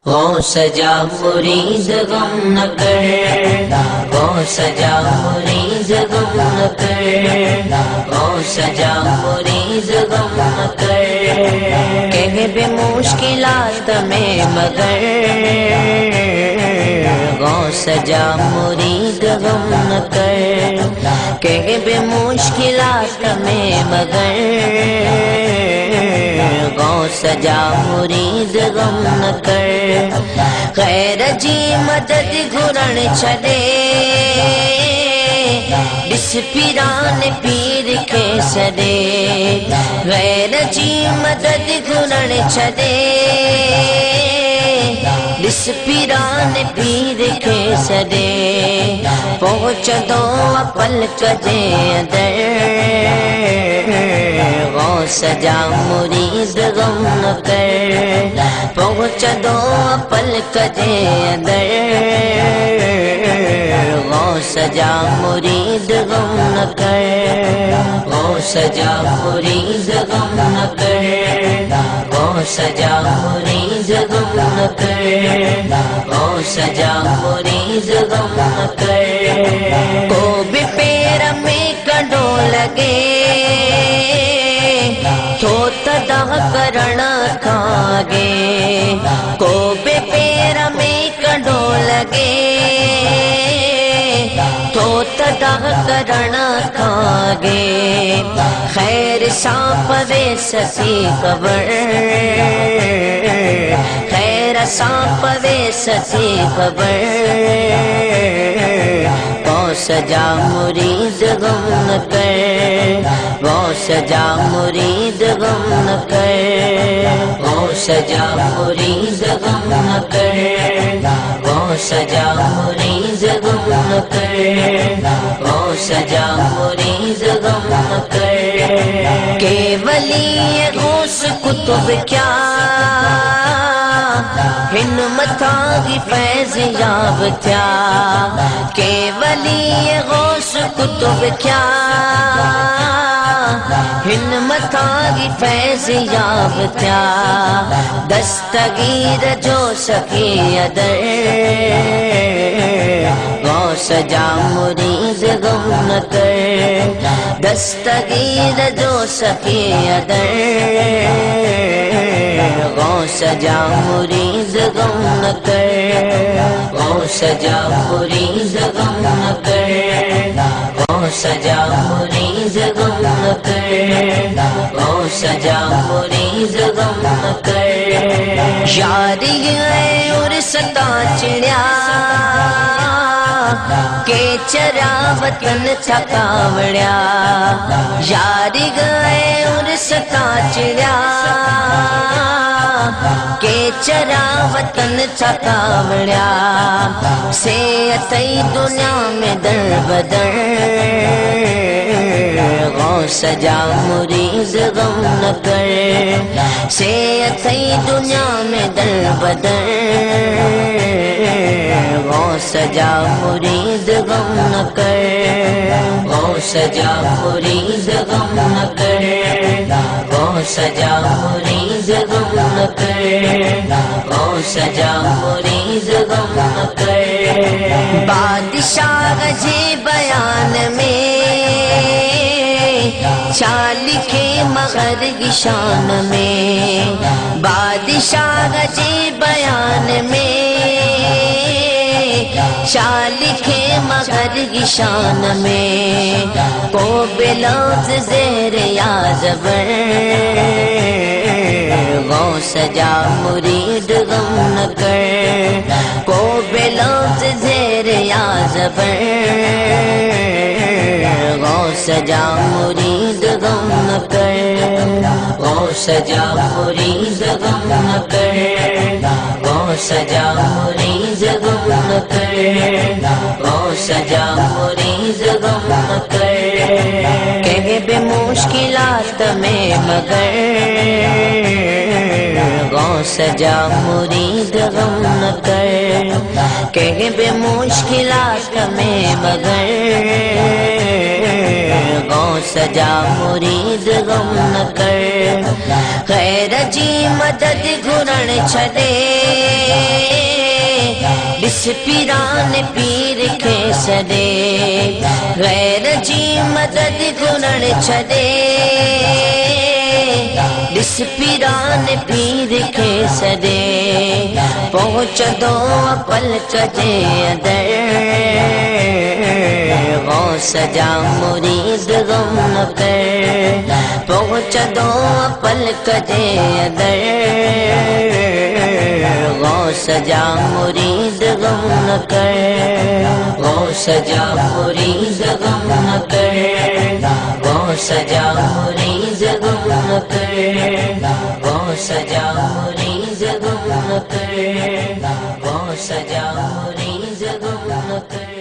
غوث جا مرید غم نہ کر، غوث جا مرید غم نہ کر، غوث جا مرید غم نہ کر، کہے بے مشکلات میں مگر غوث جا مرید غم نہ کر، کہے بے مشکلات میں مگر غوث جا مرید غم نہ کر، خیر جی مدد گھرن چھڑے ڈس پیران پیر کے سدے، غیر جی مدد گھرن چھڑے ڈس پیران پیر کے سدے، پہنچ دو پلک دے اندر غوث جا مرید غم نہ کر، پہنچ دو پلک دے اندر غوث جا مرید غم نہ کر، غوث جا مرید غم نہ کر، غوث جا مرید غم نہ کر، غوث جا مرید غم نہ کر، کو بھی پیر میں کڈو لگے تو تدا کرنا کھاگے، کو بے پیر میں کڈو لگے تو تدا کرنا کھاگے، خیر سانپ وے سسی خبر، خیر سانپ وے سسی خبر، غوث جا مرید غم نہ کر، غوث جا مرید غم نہ کر، غوث جا مرید غم نہ کر، غوث جا مرید غم نہ کر، غوث جا مرید غم نہ کر، کہ ولی غوث کتب کیا ہن متھا کی فیض یاب تھیا، کہ ولی غوث کتب کیا ہن متھا کی فیض یاب تھیا، دستگیر جو سکی ادر غوث جا مرید غم نہ کر، دستگیر جو سکی ادر غوث جا مرید غم نہ کر، غوث جا مرید غم نہ کر، غوث جا مرید غم نہ کر، غوث جا مرید غم نہ کر، یاری ہے اور ستا چڑیا کہ چرا وطن تھا کاوڑیا، یاری گئے اور ستا چڑیا کہ چرا وطن تھا کاوڑیا، سے اتئی دنیا میں در بدر غوث جا مرید غم نہ کر، سے اتئی دنیا میں در بدر غوث جا مرید غم نہ کر، غوث جا مرید غم نہ کر، غوث جا مرید غم نہ کر، غوث جا مرید غم نہ کر، بادشاہ جی بیان میں لکھے مغر کی شان میں، بادشاہ جی بیان میں لکھے مغر کی شان میں، کو بلوز زیر یا زبر غوث جا مرید غم نہ کر، کو بلوز زیر یا زبر غوث جا مرید غم نہ کر، غوث جا مرید غم نہ کر، غوث جا مرید غم نہ کر، غوث جا مرید غم نہ کر، کہے بے مشکلات میں مگر غوث جا مرید غم نہ کر، کہے بے مشکلات میں مگر غوث جا مرید غم نہ کر، خیر جی مدد گھرن چھڑے جس پیران پیر کے سدے غیر جی مدد گنن چھدے جس پیران پیر کے سدے پہنچ دو پلک جے اندر غوث جا مرید غم نہ کر پہنچ دو پلک جے اندر غوث جا مرید غم نہ کر غوث جا مرید غم نہ کر غوث جا مرید غم نہ کر غوث جا مرید غم نہ کر غوث جا مرید غم نہ کر